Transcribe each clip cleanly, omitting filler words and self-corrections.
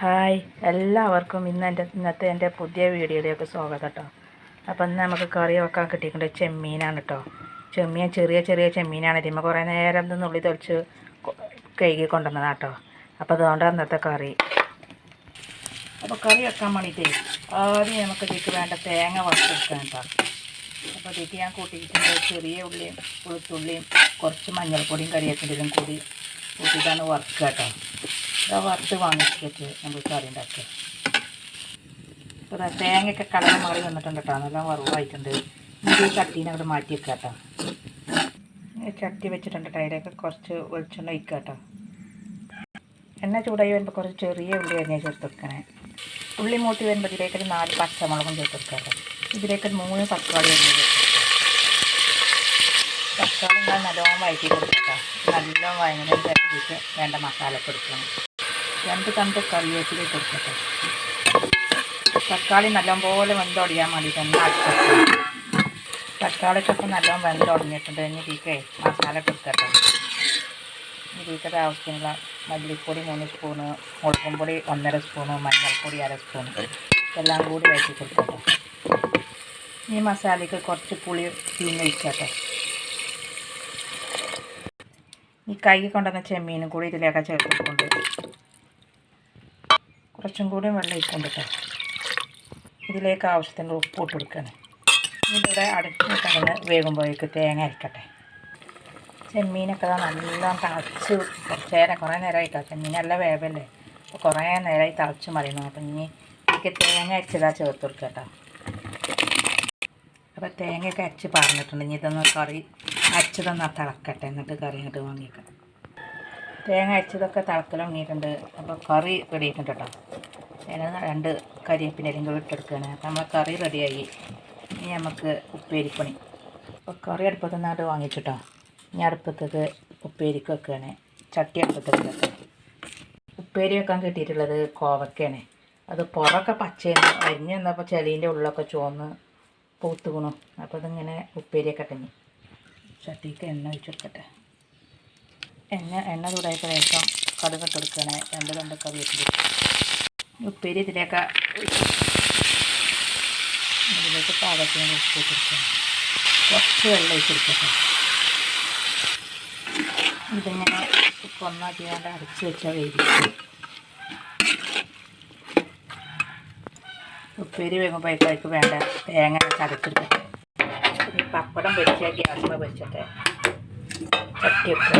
Hi എല്ലാവർക്കും ഇന്നത്തെ എൻ്റെ പുതിയ വീഡിയോയിലേക്ക് സ്വാഗതം കേട്ടോ. അപ്പം ഇന്ന് നമുക്ക് കറി വെക്കാൻ കിട്ടിയിട്ടുണ്ട് ചെമ്മീനാണ് കേട്ടോ. ചെറിയ ചെറിയ ചെമ്മീനാണ്. ഇതിമ്മ കുറേ നേരം നുള്ളി തൊളിച്ച് കഴുകി കൊണ്ടുവന്നതാണ് കേട്ടോ. അപ്പോൾ അതുകൊണ്ട് അന്നത്തെ കറി. അപ്പോൾ കറി വെക്കാൻ വേണ്ടിയിട്ട് ആദ്യം നമുക്ക് ഇതിലേക്ക് വേണ്ട തേങ്ങ വറുത്തെടുക്കാൻ കേട്ടോ. അപ്പോൾ ഇതിലേക്ക് ഞാൻ കൂട്ടിയിട്ടുണ്ട് ചെറിയ ഉള്ളിയും വെളുത്തുള്ളിയും കുറച്ച് മഞ്ഞൾപ്പൊടിയും കരിവേപ്പിലയും കൂടി കൂട്ടിയിട്ടാണ് വറുക്കുക കേട്ടോ. വറുത്ത് വാങ്ങിച്ചിട്ട് നമുക്ക് കറി ഉണ്ടാക്കുക. അപ്പോൾ തേങ്ങയൊക്കെ കളർ മാറി വന്നിട്ടുണ്ട് കേട്ടോ. നല്ല വറുവായിട്ടുണ്ട്. ഈ ചട്ടീനെ അവിടെ മാറ്റി വെക്കുക കേട്ടോ. ചട്ടി വെച്ചിട്ടുണ്ട് കേട്ടോ. അതിലേക്ക് കുറച്ച് വെളിച്ചെണ്ണ ഒഴിക്കുക കേട്ടോ. എണ്ണ ചൂടായി വരുമ്പോൾ കുറച്ച് ചെറിയ ഉള്ളി അരിഞ്ഞ് ചേർത്ത് വെക്കണേ. ഉള്ളി മൂട്ടി വരുമ്പോൾ ഇതിലേക്ക് 4 പച്ചമുളകും ചേർത്ത് വെക്കുക കേട്ടോ. ഇതിലേക്ക് 3 തക്കാളി അരിഞ്ഞ് ചേർത്ത് തക്കാളി നല്ലോണം വഴറ്റി കൊടുക്കുക. നല്ലോണം വഴങ്ങുന്നതിനനുസരിച്ച് വേണ്ട മസാല കൊടുക്കണം. 2 തണ്ട് കറിവേപ്പില കൊടുക്കട്ടെ. തക്കാളി നല്ലപോലെ വെന്തൊടിയാൻ വേണ്ടിയിട്ട് അടച്ചിട്ട് തക്കാളിക്കൊക്കെ നല്ലോണം വെന്തൊടങ്ങിയിട്ടുണ്ട്. ഇനി ഇതിലേക്ക് മസാല കൊടുക്കട്ടെ. ഇതിലേക്ക് ആവശ്യമുള്ള മല്ലിപ്പൊടി 3 സ്പൂണ്, മുളകും പൊടി 1.5 സ്പൂണ്, മഞ്ഞൾപ്പൊടി 1/2 സ്പൂണ് എല്ലാം കൂടി വഴറ്റി കൊടുക്കട്ടെ. ഈ മസാലയ്ക്ക് കുറച്ച് പുളി പിഴിഞ്ഞൊഴിക്കട്ടെ. ഈ കൈ കൊണ്ടുവന്ന ചെമ്മീനും കൂടി ഇതിലേക്ക് ചേർത്ത് കൊടുക്കുന്നുണ്ട്. കുറച്ചും കൂടി വെള്ളം ഒഴിക്കൊണ്ട് കേട്ടോ. ഇതിലേക്ക് ആവശ്യത്തിന് ഉപ്പ് ഇട്ട് കൊടുക്കണം. ഇതിവിടെ അടുത്ത് കിടന്ന് വേകുമ്പോഴേക്ക് തേങ്ങ അരക്കട്ടെ. ചെമ്മീനൊക്കെ നല്ലോണം തിളച്ച് കുറേ നേരമായിട്ടോ. ചെമ്മീനെല്ലാം വേവല്ലേ. അപ്പോൾ കുറേ നേരമായി തിളച്ച് മറിയുന്നു. അപ്പം ഇനി എനിക്ക് തേങ്ങ അരച്ചതാണ് ചേർത്ത് കൊടുക്കുക കേട്ടോ. അപ്പോൾ തേങ്ങയൊക്കെ അരച്ച് പറഞ്ഞിട്ടുണ്ട്. ഇനി ഇതൊന്ന് കറി അരച്ചതൊന്ന് തിളക്കട്ടെ. എന്നിട്ട് കറി ഇങ്ങോട്ട് വാങ്ങിക്കാം. തേങ്ങ അരച്ചതൊക്കെ തിളക്കൽ വാങ്ങിയിട്ടുണ്ട്. അപ്പോൾ കറി റെഡി ആയിട്ടുണ്ട് കേട്ടോ. അതിന് 2 കരിവേപ്പിലയും കൂടി ഇട്ടെടുക്കുകയാണ്. അപ്പോൾ നമ്മൾ കറി റെഡിയായി. ഇനി നമുക്ക് ഉപ്പേരിപ്പണി. അപ്പോൾ കറി അടുപ്പത്ത് നിന്നായിട്ട് വാങ്ങിച്ചിട്ടോ. ഇനി അടുപ്പത്തേക്ക് ഉപ്പേരിക്ക് വെക്കുകയാണ്. ചട്ടി അടുപ്പത്തേക്ക് വെക്കാം. ഉപ്പേരി വെക്കാൻ കിട്ടിയിട്ടുള്ളത് കോവക്കയാണ്. അത് പുറമൊക്കെ പച്ചയാണ്. അരിഞ്ഞ് വന്നപ്പോൾ ചെലീൻ്റെ ഉള്ളൊക്കെ ചുവന്ന് പൂത്തുകണു. അപ്പോൾ അതിങ്ങനെ ഉപ്പേരിയൊക്കെ ഇട്ടഞ്ഞ് ചട്ടിക്ക് എണ്ണ ഒഴിച്ചെടുക്കട്ടെ. എണ്ണ ചൂടായപ്പോൾ ശേഷം കടുക് ഇട്ട് കൊടുക്കുകയാണ്. 2 തണ്ട് കറിവേപ്പില. ഉപ്പേരി ഇതിലേക്ക് പാകത്തിന് ഉപ്പ് കൊടുക്കണം. കുറച്ച് വെള്ളം ഒഴിച്ചെടുക്കട്ടെ. ഇതിങ്ങനെ ഒന്നാക്കി കൊണ്ട് അടച്ച് വെച്ചാൽ വേവിക്കും. ഉപ്പേരി വേകുമ്പോഴേക്ക് വേണ്ട തേങ്ങ ചതച്ചെടുക്കട്ടെ. ഈ പപ്പടം പൊരിച്ച ഗ്യാസിൽ പൊരിച്ചിട്ട് ചട്ടിയൊക്കെ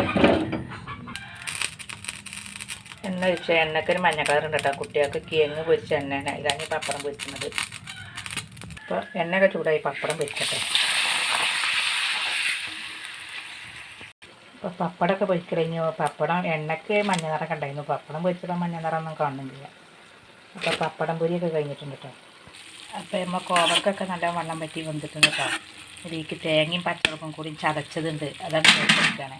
എണ്ണ ഒഴിച്ച എണ്ണയ്ക്കൊരു മഞ്ഞ കളറുണ്ട് കേട്ടോ. കുട്ടികൾക്ക് കിഴങ്ങ് പൊരിച്ച എണ്ണയാണ്. ഇതാണ് പപ്പടം പൊരിക്കുന്നത്. അപ്പോൾ എണ്ണയൊക്കെ ചൂടായി പപ്പടം പൊരിക്കട്ടെ. അപ്പോൾ പപ്പടമൊക്കെ പൊരിക്കഴിഞ്ഞു. പപ്പടം എണ്ണയ്ക്ക് മഞ്ഞ നിറമൊക്കെ ഉണ്ടായിരുന്നു. പപ്പടം പൊരിച്ചത് മഞ്ഞ നിറമൊന്നും കാണുന്നില്ല. അപ്പോൾ പപ്പടം പൊരിയൊക്കെ കഴിഞ്ഞിട്ടുണ്ട് കേട്ടോ. അപ്പോൾ നമ്മൾ കോവക്കൊക്കെ നല്ല വെള്ളം പറ്റി വെന്തിട്ടുണ്ട് കേട്ടോ. ഇതിലേക്ക് തേങ്ങയും പച്ചമുളകും കൂടി ചതച്ചതുണ്ട്. അതാണ് ചേർത്തിരിക്കുകയാണ്.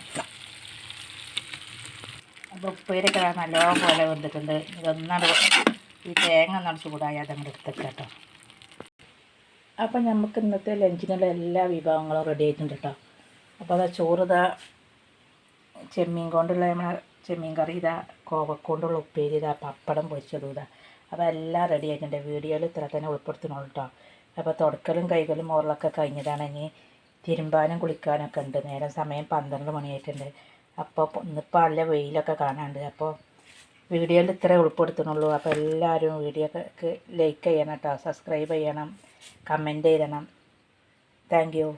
അപ്പോൾ ഉപ്പേരൊക്കെ നല്ലോണം പോലെ വെന്തിട്ടുണ്ട്. ഇതൊന്നാണ് ഈ തേങ്ങ ഒന്നാണ് ചൂടായി അതങ്ങോട്ട് എടുത്തേക്കാം കേട്ടോ. അപ്പം നമുക്ക് ഇന്നത്തെ ലഞ്ചിനുള്ള എല്ലാ വിഭവങ്ങളും റെഡി ആയിട്ടുണ്ട് കേട്ടോ. അപ്പോൾ അതാ ചോറ് ചെമ്മീൻ കൊണ്ടുള്ള നമ്മളെ ചെമ്മീൻ കറി കോവക്കൊണ്ടുള്ള ഉപ്പേരി പപ്പടം പൊരിച്ചതും അപ്പോൾ എല്ലാം റെഡി ആയിട്ടുണ്ട്. വീഡിയോയിൽ ഇത്ര തന്നെ ഉൾപ്പെടുത്തണുള്ളൂ കേട്ടോ. അപ്പോൾ തുടക്കലും കൈകളും മോറലൊക്കെ കഴിഞ്ഞതാണ്. ഇനി തിരുമ്പാനും കുളിക്കാനൊക്കെ ഉണ്ട്. നേരം സമയം 12 മണിയായിട്ടുണ്ട്. അപ്പോൾ ഇന്നിപ്പോൾ നല്ല വെയിലൊക്കെ കാണാനുണ്ട്. അപ്പോൾ വീഡിയോയിൽ ഇത്ര ഉൾപ്പെടുത്തണുള്ളൂ. അപ്പോൾ എല്ലാവരും വീഡിയോക്ക് ലൈക്ക് ചെയ്യണം കേട്ടോ. സബ്സ്ക്രൈബ് ചെയ്യണം, കമൻറ്റ് ചെയ്യണം. Thank you.